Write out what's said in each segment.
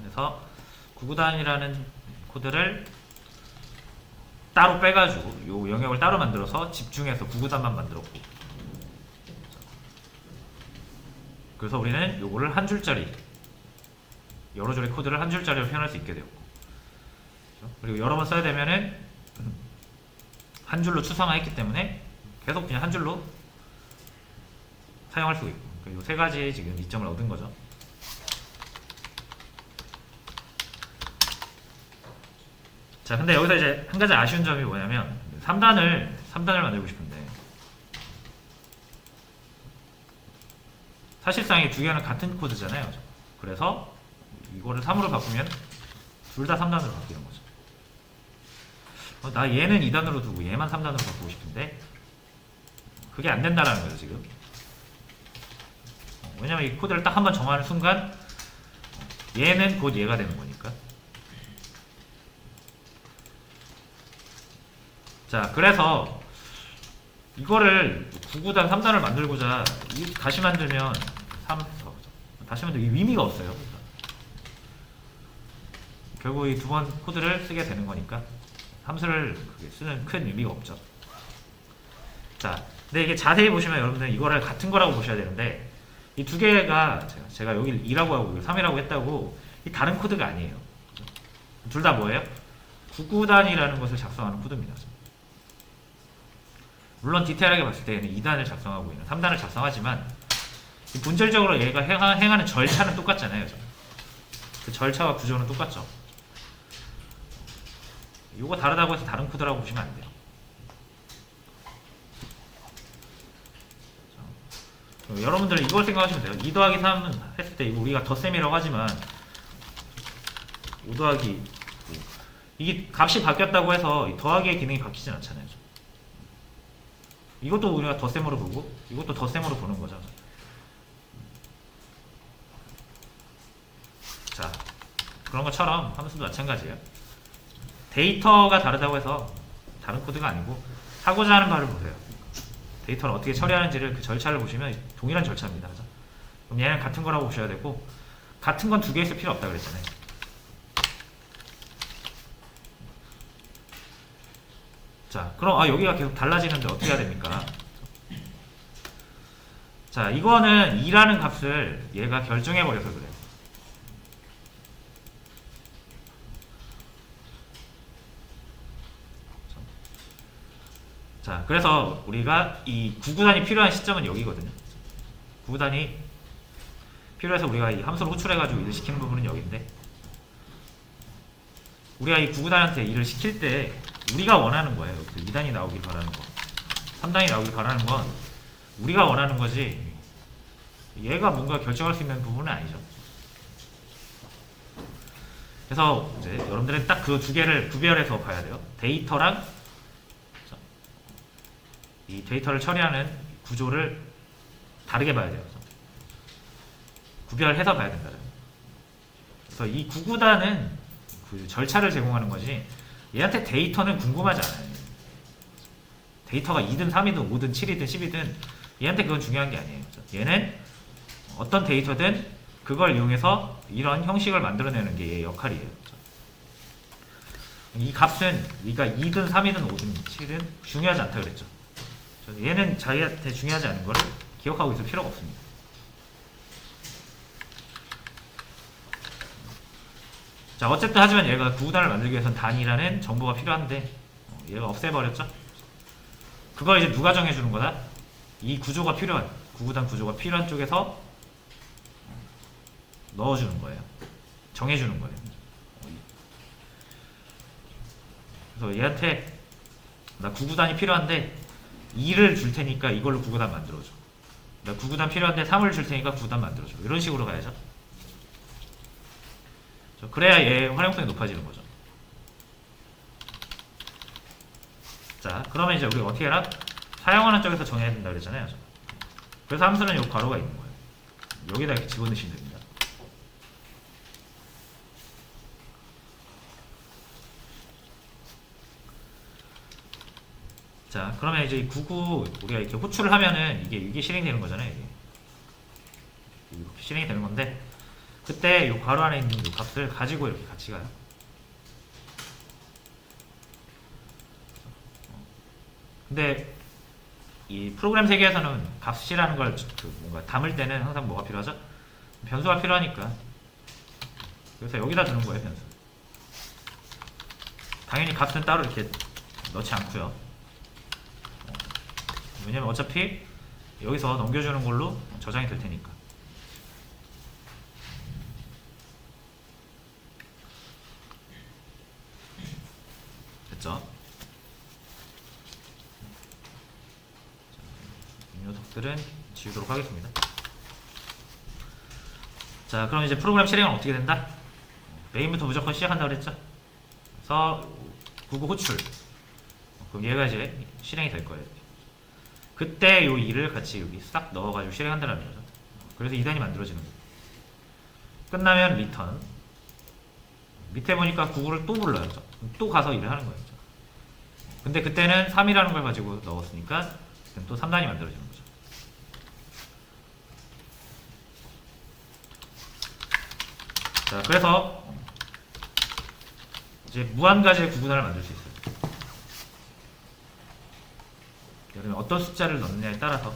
그래서 99단이라는 코드를 따로 빼가지고 요 영역을 따로 만들어서 집중해서 99단만 만들었고, 그래서 우리는 요거를 한 줄짜리, 여러 줄의 코드를 한 줄짜리로 표현할 수 있게 되었고, 그리고 여러 번 써야 되면은 한 줄로 추상화했기 때문에 계속 그냥 한 줄로 사용할 수 있고, 요 세 가지 지금 이점을 얻은 거죠. 자, 근데 여기서 이제 한 가지 아쉬운 점이 뭐냐면 3단을 만들고 싶은데 사실상 이 두 개는 같은 코드잖아요. 그래서 이거를 3으로 바꾸면 둘 다 3단으로 바뀌는 거죠. 나 얘는 2단으로 두고 얘만 3단으로 바꾸고 싶은데 그게 안 된다라는 거죠, 지금. 왜냐면 이 코드를 딱 한번 정하는 순간 얘는 곧 얘가 되는 거니까. 자, 그래서 이거를 99단, 3단을 만들고자 다시 만들면 다시 만들면 의미가 없어요. 결국 이 두 번 코드를 쓰게 되는 거니까 함수를 쓰는 큰 의미가 없죠. 자, 근데 이게 자세히 보시면 여러분들 이거를 같은 거라고 보셔야 되는데 이 두 개가 제가 여기 2라고 하고 여기 3이라고 했다고 이 다른 코드가 아니에요. 둘 다 뭐예요? 99단이라는 것을 작성하는 코드입니다. 물론 디테일하게 봤을 때는 2단을 작성하고 있는 3단을 작성하지만 본질적으로 얘가 행하는 절차는 똑같잖아요. 그 절차와 구조는 똑같죠. 이거 다르다고 해서 다른 코드라고 보시면 안 돼요. 여러분들 이걸 생각하시면 돼요. 2 더하기 3은 했을 때 이거 우리가 덧셈이라고 하지만 5 더하기 9 이게 값이 바뀌었다고 해서 더하기의 기능이 바뀌진 않잖아요. 이것도 우리가 덧셈으로 보고 이것도 덧셈으로 보는 거죠. 자, 그런 것처럼 함수도 마찬가지예요. 데이터가 다르다고 해서 다른 코드가 아니고 하고자 하는 바를 보세요. 데이터를 어떻게 처리하는지를 그 절차를 보시면 동일한 절차입니다. 그죠? 그럼 얘는 같은 거라고 보셔야 되고 같은 건 두 개 있을 필요 없다 그랬잖아요. 자, 그럼 여기가 계속 달라지는데 어떻게 해야 됩니까? 자, 이거는 2라는 값을 얘가 결정해버려서 그래요. 자, 그래서 우리가 이 99단이 필요한 시점은 여기거든요. 99단이 필요해서 우리가 이 함수를 호출해가지고 일을 시키는 부분은 여기인데 우리가 이 99단한테 일을 시킬 때 우리가 원하는 거예요. 2단이 나오길 바라는 거, 3단이 나오길 바라는 건 우리가 원하는 거지 얘가 뭔가 결정할 수 있는 부분은 아니죠. 그래서 이제 여러분들은 딱 그 두 개를 구별해서 봐야 돼요. 데이터랑 이 데이터를 처리하는 구조를 다르게 봐야 돼요. 구별해서 봐야 된다. 그래서 이 99단은 그 절차를 제공하는 거지 얘한테 데이터는 궁금하지 않아요. 데이터가 2든 3이든 5든 7이든 10이든 얘한테 그건 중요한 게 아니에요. 얘는 어떤 데이터든 그걸 이용해서 이런 형식을 만들어내는 게 얘의 역할이에요. 이 값은 네가 2든 3이든 5든 7이든 중요하지 않다 그랬죠. 얘는 자기한테 중요하지 않은 거를 기억하고 있을 필요가 없습니다. 자, 어쨌든 하지만 얘가 99단을 만들기 위해서는 단이라는 정보가 필요한데 얘가 없애버렸죠. 그걸 이제 누가 정해주는 거다? 이 구조가 필요한 99단 구조가 필요한 쪽에서 넣어주는 거예요. 정해주는 거예요. 그래서 얘한테 나 99단이 필요한데 2를 줄 테니까 이걸로 99단 만들어줘. 나 99단 필요한데 3을 줄 테니까 99단 만들어줘. 이런 식으로 가야죠. 그래야 얘의 활용성이 높아지는 거죠. 자, 그러면 이제 우리가 어떻게 해라? 사용하는 쪽에서 정해야 된다 그랬잖아요. 그래서 함수는 요 괄호가 있는 거예요. 여기다 이렇게 집어넣으시면 됩니다. 자, 그러면 이제 99 우리가 이렇게 호출을 하면은 이게 실행이 되는 거잖아요. 이게 실행이 되는 건데 그때 이 괄호 안에 있는 이 값을 가지고 이렇게 같이 가요. 근데 이 프로그램 세계에서는 값이라는 걸 뭔가 담을 때는 항상 뭐가 필요하죠? 변수가 필요하니까. 그래서 여기다 두는 거예요, 변수. 당연히 값은 따로 이렇게 넣지 않고요. 왜냐면 어차피 여기서 넘겨주는 걸로 저장이 될 테니까. 됐죠? 이 녀석들은 지우도록 하겠습니다. 자, 그럼 이제 프로그램 실행은 어떻게 된다? 메인부터 무조건 시작한다고 그랬죠? 그래서 구구 호출. 그럼 얘가 이제 실행이 될 거예요. 그때 요 2를 같이 여기 싹 넣어가지고 실행한다는 거죠. 그래서 2단이 만들어지는 거예요. 끝나면 리턴. 밑에 보니까 구구를 또 불러요. 또 가서 일을 하는 거예요. 근데 그때는 3이라는 걸 가지고 넣었으니까 또 3단이 만들어지는 거죠. 자, 그래서 이제 무한가지의 구구단을 만들 수 있어요. 그러면 어떤 숫자를 넣느냐에 따라서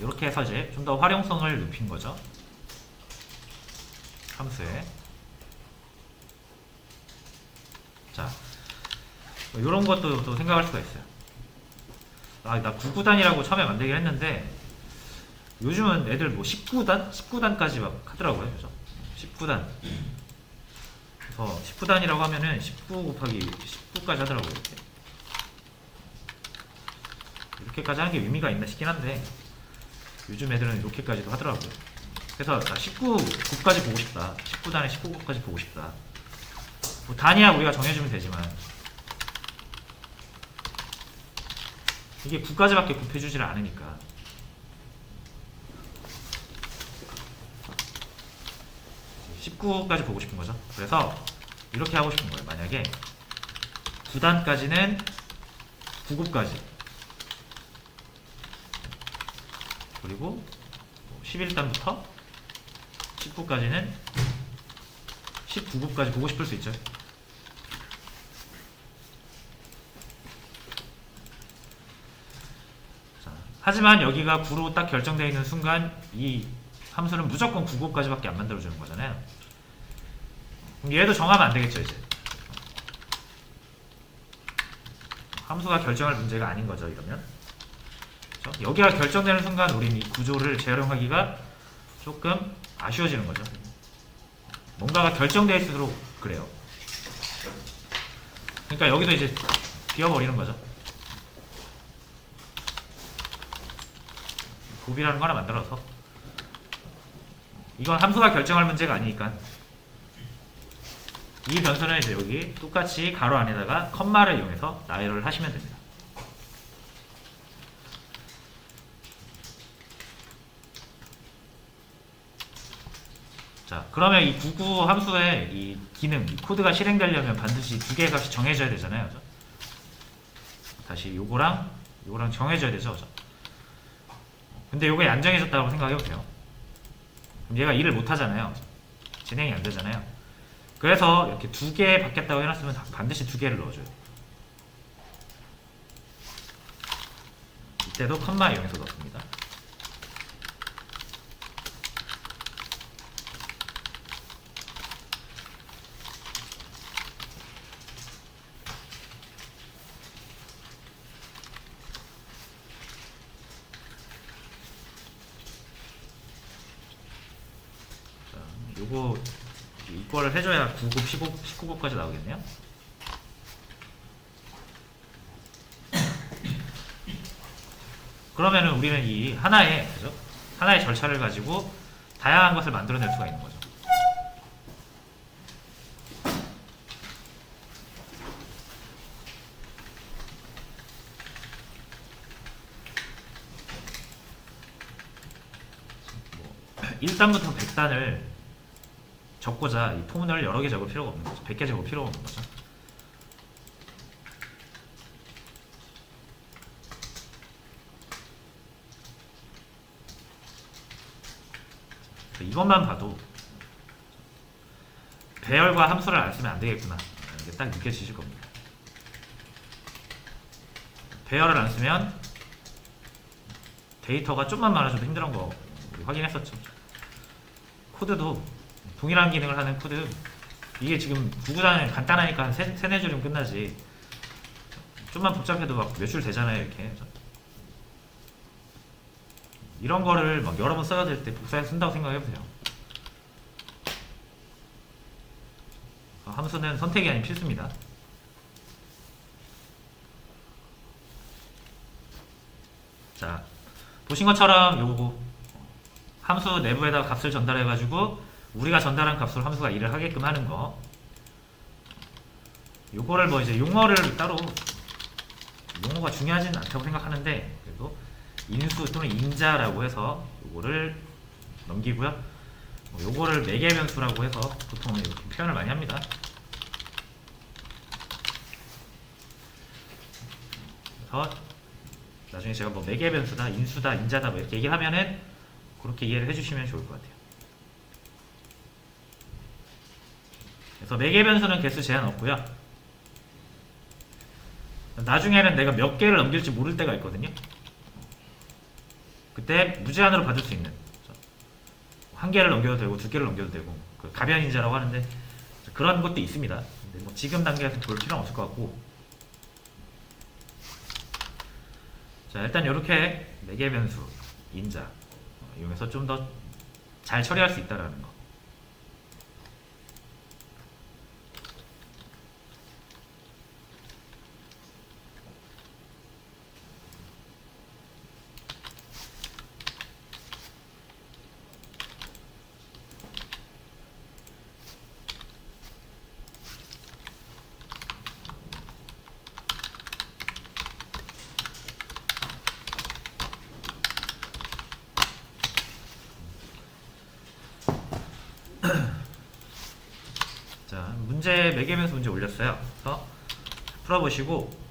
이렇게 해서 이제 좀 더 활용성을 높인 거죠. 함수에. 자, 이런 것도 또 생각할 수가 있어요. 나 9구단이라고 처음에 만들긴 했는데 요즘은 애들 뭐 19단? 19단까지 막 하더라고요. 그죠? 19단. 그래서 19단이라고 하면은 19 곱하기 19까지 하더라고요. 이렇게까지 하는 게 의미가 있나 싶긴 한데 요즘 애들은 이렇게까지도 하더라고요. 그래서 19곱까지 보고 싶다. 19단에 19곱까지 보고 싶다. 뭐 단위야 우리가 정해주면 되지만 이게 9까지밖에 곱해주지를 않으니까 19까지 보고 싶은 거죠. 그래서 이렇게 하고 싶은 거예요. 만약에 9단까지는 9곱까지 그리고 11단부터 19까지는 19곱까지 보고 싶을 수 있죠. 자, 하지만 여기가 9로 딱 결정되어 있는 순간 이 함수는 무조건 9곱까지밖에 안 만들어주는 거잖아요. 그럼 얘도 정하면 안 되겠죠, 이제. 함수가 결정할 문제가 아닌 거죠, 이러면. 그렇죠? 여기가 결정되는 순간 우리는 이 구조를 재활용하기가 조금 아쉬워지는 거죠. 뭔가가 결정되어 있도록 그래요. 그러니까 여기도 이제 비워버리는 거죠. 곱이라는 거 하나 만들어서 이건 함수가 결정할 문제가 아니니까 이 변수는 이제 여기 똑같이 가로 안에다가 컴마를 이용해서 나열을 하시면 됩니다. 자, 그러면 이 구구 함수의 이 기능, 이 코드가 실행되려면 반드시 두 개의 값이 정해져야 되잖아요. 그죠? 다시 요거랑 정해져야 되죠. 그죠? 근데 요게 안 정해졌다고 생각해보세요. 그럼 얘가 일을 못 하잖아요. 진행이 안 되잖아요. 그래서 이렇게 두 개 받겠다고 해놨으면 반드시 두 개를 넣어줘요. 이때도 컴마 이용해서 넣습니다. 요거 이거를 해줘야 9곱, 19곱까지 나오겠네요. 그러면은 우리는 이 하나의 그죠? 하나의 절차를 가지고 다양한 것을 만들어낼 수가 있는 거죠. 뭐 1단부터 100단을 적고자 이 포문을 여러 개 적을 필요가 없는 거죠. 100개 적을 필요가 없는 거죠. 이것만 봐도 배열과 함수를 안 쓰면 안 되겠구나. 이게 딱 느껴지실 겁니다. 배열을 안 쓰면 데이터가 좀만 많아져도 힘들은 거 우리 확인했었죠. 코드도 동일한 기능을 하는 코드, 이게 지금 구구단은 간단하니까 한 세네 줄이면 끝나지. 좀만 복잡해도 막 몇 줄 되잖아요, 이렇게. 이런 거를 막 여러 번 써야 될 때 복사해서 쓴다고 생각해보세요. 함수는 선택이 아닌 필수입니다. 자, 보신 것처럼 요거 함수 내부에다 값을 전달해가지고 우리가 전달한 값으로 함수가 일을 하게끔 하는 거. 요거를 뭐 이제 용어를 따로, 용어가 중요하진 않다고 생각하는데 그래도 인수 또는 인자라고 해서 요거를 넘기고요. 요거를 매개 변수라고 해서 보통 이렇게 표현을 많이 합니다. 그래서 나중에 제가 뭐 매개 변수다, 인수다, 인자다 뭐 이렇게 얘기를 하면은 그렇게 이해를 해주시면 좋을 것 같아요. 그래서 매개 변수는 개수 제한 없고요. 나중에는 내가 몇 개를 넘길지 모를 때가 있거든요. 그때 무제한으로 받을 수 있는, 한 개를 넘겨도 되고 두 개를 넘겨도 되고, 그 가변인자라고 하는데 그런 것도 있습니다. 근데 뭐 지금 단계에서 볼 필요는 없을 것 같고. 자, 일단 이렇게 매개 변수, 인자 이용해서 좀 더 잘 처리할 수 있다라는 거. 자, 문제 매개변수 문제 올렸어요. 그래서 풀어보시고